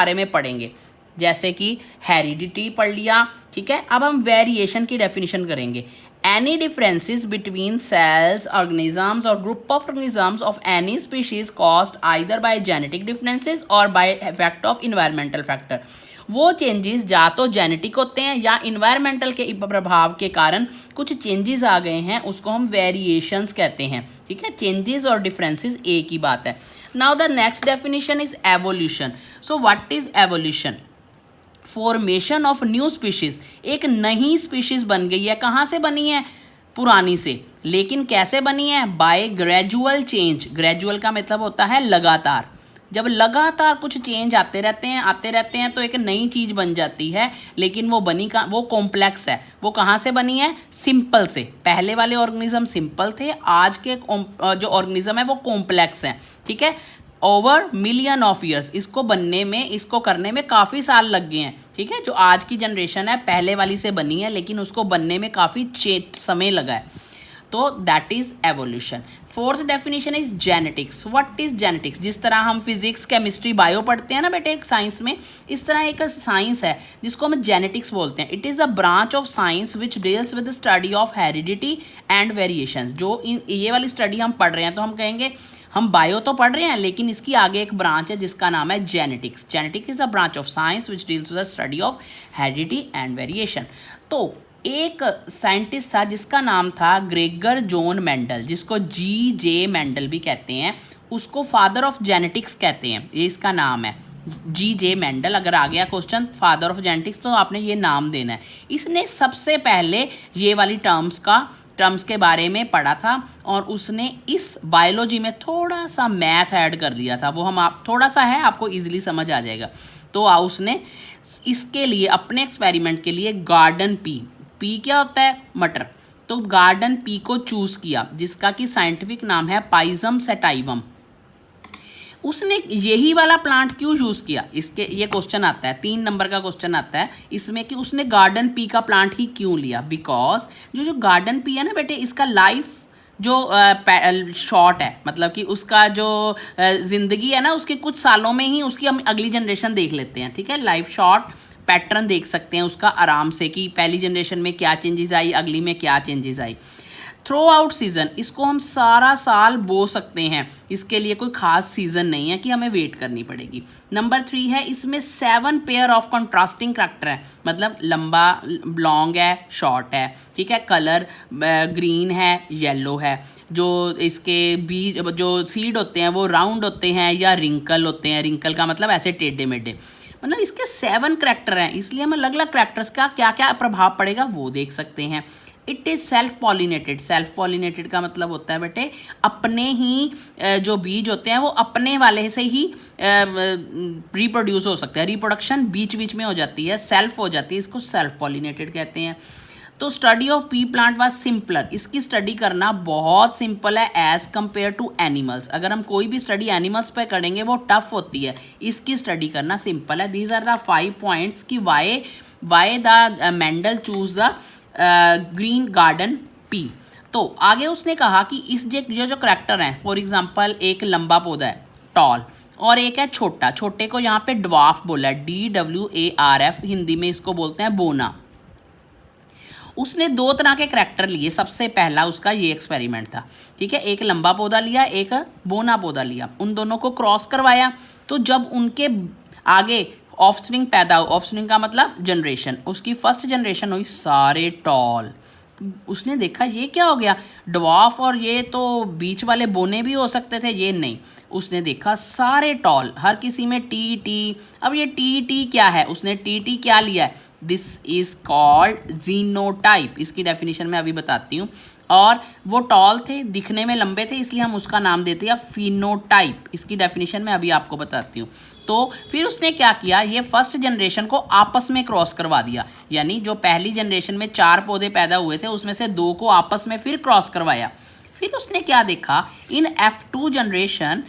बारे में पढ़ेंगे, जैसे कि हेरिडिटी पढ़ लिया, ठीक है। अब हम वेरिएशन की डेफिनेशन करेंगे। Any differences between cells, organisms और group of organisms of any species caused either by genetic differences और by effect of environmental factor. वो चेंजेस या तो जेनेटिक होते हैं या इन्वायरमेंटल के प्रभाव के कारण कुछ चेंजेस आ गए हैं, उसको हम वेरिएशंस कहते हैं, ठीक है। चेंजेस और डिफरेंसेस एक ही बात है। Now the next definition is evolution. So what is evolution? Formation of new species, एक नई स्पीशीज बन गई है। कहाँ से बनी है? पुरानी से। लेकिन कैसे बनी है? Bye gradual change. ग्रेजुअल का मतलब होता है लगातार। जब लगातार कुछ चेंज आते रहते हैं तो एक नई चीज़ बन जाती है। लेकिन वो बनी का वो कॉम्प्लेक्स है। वो कहाँ से बनी है? सिंपल से। पहले वाले ऑर्गेनिज्म सिंपल थे, आज के जो ऑर्गेनिज्म है वो कॉम्प्लेक्स हैं, ठीक है। ओवर मिलियन ऑफ ईयर्स, इसको बनने में, इसको करने में काफ़ी साल लग गए हैं, ठीक है। जो आज की जनरेशन है पहले वाली से बनी है, लेकिन उसको बनने में काफ़ी समय लगा है। तो that is evolution. Fourth definition is genetics. What is genetics? जिस तरह हम फिजिक्स, केमिस्ट्री, बायो पढ़ते हैं ना बेटे एक साइंस में, इस तरह एक साइंस है जिसको हम जेनेटिक्स बोलते हैं। It is a branch of science which deals with the study of heredity and variation. जो ये वाली स्टडी हम पढ़ रहे हैं तो हम कहेंगे हम बायो तो पढ़ रहे हैं, लेकिन इसकी आगे एक ब्रांच है जिसका नाम है genetics. Genetics is the branch of science which deals with the study of heredity and variation. तो एक साइंटिस्ट था जिसका नाम था ग्रेगर जॉन मेंडल, जिसको G.J. मेंडल भी कहते हैं, उसको फादर ऑफ जेनेटिक्स कहते हैं, ये इसका नाम है G.J. मेंडल। अगर आ गया क्वेश्चन फादर ऑफ जेनेटिक्स तो आपने ये नाम देना है। इसने सबसे पहले ये वाली टर्म्स के बारे में पढ़ा था और उसने इस बायोलॉजी में थोड़ा सा मैथ ऐड कर दिया था। वो आप थोड़ा सा है, आपको इजीली समझ आ जाएगा। तो उसने इसके लिए अपने एक्सपेरिमेंट के लिए गार्डन पी क्या होता है? मटर। तो गार्डन पी को चूज किया, जिसका कि साइंटिफिक नाम है पाइजम सेटाइवम। उसने यही वाला प्लांट क्यों यूज़ किया? इसके ये क्वेश्चन आता है, 3 नंबर का क्वेश्चन आता है इसमें कि उसने गार्डन पी का प्लांट ही क्यों लिया। बिकॉज जो गार्डन पी है ना बेटे, इसका लाइफ जो शॉर्ट है, मतलब कि उसका जो ज़िंदगी है ना, उसके कुछ सालों में ही उसकी हम अगली जनरेशन देख लेते हैं, ठीक है। लाइफ शॉर्ट पैटर्न देख सकते हैं उसका आराम से कि पहली जनरेशन में क्या चेंजेस आई, अगली में क्या चेंजेस आई। थ्रो आउट सीजन, इसको हम सारा साल बो सकते हैं, इसके लिए कोई खास सीजन नहीं है कि हमें वेट करनी पड़ेगी। नंबर 3 है, इसमें 7 पेयर ऑफ कंट्रास्टिंग करैक्टर है, मतलब लंबा लॉन्ग है, शॉर्ट है, ठीक है। कलर ग्रीन है, येलो है। जो इसके बीज जो सीड होते हैं वो राउंड होते हैं या रिंकल होते हैं। रिंकल का मतलब ऐसे टेढ़े मेढ़े, मतलब इसके 7 करैक्टर हैं, इसलिए हम अलग अलग करैक्टर्स का क्या क्या प्रभाव पड़ेगा वो देख सकते हैं। It is self pollinated. Self pollinated का मतलब होता है बेटे अपने ही जो बीज होते हैं वो अपने वाले से ही रिप्रोड्यूस हो सकते हैं। रिप्रोडक्शन बीच बीच में हो जाती है, सेल्फ हो जाती है, इसको सेल्फ पॉलिनेटेड कहते हैं। तो study of P plant was simpler, इसकी स्टडी करना बहुत सिंपल है एज कम्पेयर टू एनिमल्स। अगर हम कोई भी स्टडी एनिमल्स पे करेंगे वो टफ होती है, इसकी स्टडी करना सिंपल है। दीज आर द 5 पॉइंट्स कि why the Mendel choose the green garden pea. तो आगे उसने कहा कि इस जो करैक्टर हैं, फॉर एग्जाम्पल एक लंबा पौधा है टॉल, और एक है छोटा, छोटे को यहाँ पे ड्वार्फ बोला है, DWARF, हिंदी में इसको बोलते हैं बोना। उसने 2 तरह के करैक्टर लिए। सबसे पहला उसका ये एक्सपेरिमेंट था, ठीक है। एक लंबा पौधा लिया, एक बोना पौधा लिया, उन दोनों को क्रॉस करवाया। तो जब उनके आगे ऑफस्प्रिंग पैदा हो, ऑफस्प्रिंग का मतलब जनरेशन, उसकी फर्स्ट जनरेशन हुई सारे टॉल। उसने देखा ये क्या हो गया, ड्वार्फ और ये तो बीच वाले बोने भी हो सकते थे, ये नहीं। उसने देखा सारे टॉल, हर किसी में टी। अब ये टी क्या है? उसने टी क्या लिया है? This is called genotype. इसकी डेफिनेशन मैं अभी बताती हूँ। और वो टॉल थे, दिखने में लंबे थे, इसलिए हम उसका नाम देते हैं फिनोटाइप। इसकी डेफिनेशन मैं अभी आपको बताती हूँ। तो फिर उसने क्या किया, ये फर्स्ट जनरेशन को आपस में क्रॉस करवा दिया, यानी जो पहली जनरेशन में 4 पौधे पैदा हुए थे उसमें से 2 को आपस में फिर क्रॉस करवाया। फिर उसने क्या देखा, इन F2 जनरेशन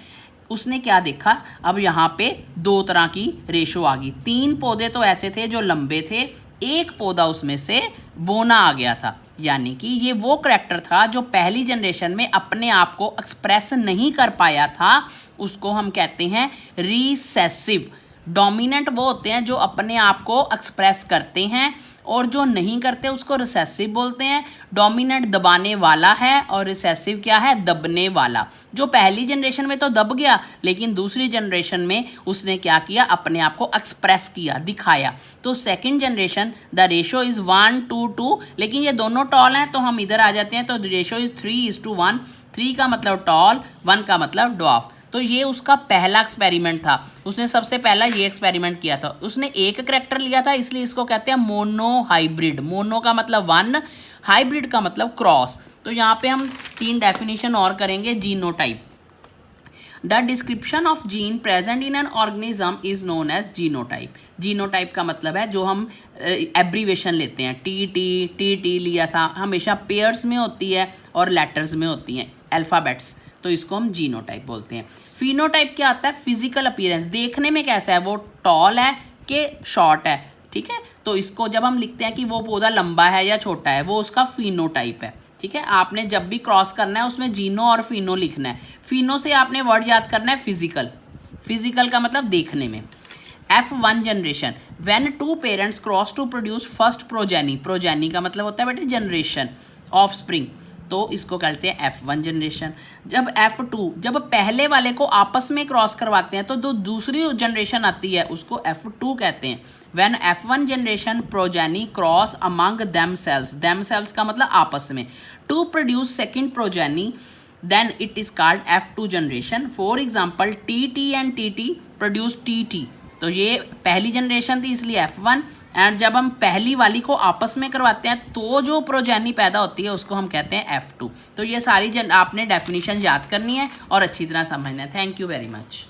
उसने क्या देखा, अब यहाँ पे 2 तरह की रेशो आ गई। 3 पौधे तो ऐसे थे जो लंबे थे, एक पौधा उसमें से बोना आ गया था, यानी कि ये वो करैक्टर था जो पहली जनरेशन में अपने आप को एक्सप्रेस नहीं कर पाया था, उसको हम कहते हैं रिसेसिव। डोमिनेंट वो होते हैं जो अपने आप को एक्सप्रेस करते हैं, और जो नहीं करते उसको रिसेसिव बोलते हैं। डोमिनेंट दबाने वाला है और रिसेसिव क्या है, दबने वाला। जो पहली जनरेशन में तो दब गया, लेकिन दूसरी जनरेशन में उसने क्या किया, अपने आप को एक्सप्रेस किया, दिखाया। तो second generation the ratio is 1:2, लेकिन ये दोनों टॉल हैं तो हम इधर आ जाते हैं, तो रेशो इज 3:1। 3 का मतलब टॉल, 1 का मतलब ड्वार्फ। तो ये उसका पहला एक्सपेरिमेंट था, उसने सबसे पहला ये एक्सपेरिमेंट किया था। उसने एक करैक्टर लिया था, इसलिए इसको कहते हैं मोनो हाइब्रिड। मोनो का मतलब 1, हाइब्रिड का मतलब क्रॉस। तो यहाँ पे हम 3 डेफिनेशन और करेंगे। Genotype, the description of gene present in an organism is known as genotype. Genotype का मतलब है जो हम एब्रीवेशन लेते हैं, टी लिया था, हमेशा पेयर्स में होती है और लेटर्स में होती हैं, अल्फ़ाबेट्स, तो इसको हम जीनोटाइप बोलते हैं। फिनोटाइप क्या आता है, फिजिकल अपीयरेंस, देखने में कैसा है, वो टॉल है कि शॉर्ट है, ठीक है। तो इसको जब हम लिखते हैं कि वो पौधा लंबा है या छोटा है, वो उसका फिनोटाइप है, ठीक है। आपने जब भी क्रॉस करना है उसमें जीनो और फिनो लिखना है। फिनो से आपने वर्ड याद करना है फिजिकल, फिजिकल का मतलब देखने में। F1 generation, when 2 parents cross to produce first progeny. Progeny का मतलब होता है बेटे जनरेशन, ऑफ स्प्रिंग, तो इसको कहते हैं F1 जनरेशन। जब F2, जब पहले वाले को आपस में क्रॉस करवाते हैं तो जो दूसरी जनरेशन आती है उसको F2 कहते हैं। When F1 generation progeny cross among themselves का मतलब आपस में, to produce second progeny, then it is called F2 generation. For example TT and TT produce TT, तो ये पहली जनरेशन थी इसलिए F1। एंड जब हम पहली वाली को आपस में करवाते हैं तो जो प्रोजेनी पैदा होती है उसको हम कहते हैं F2। तो ये सारी आपने डेफिनेशन याद करनी है और अच्छी तरह समझना है। Thank you very much.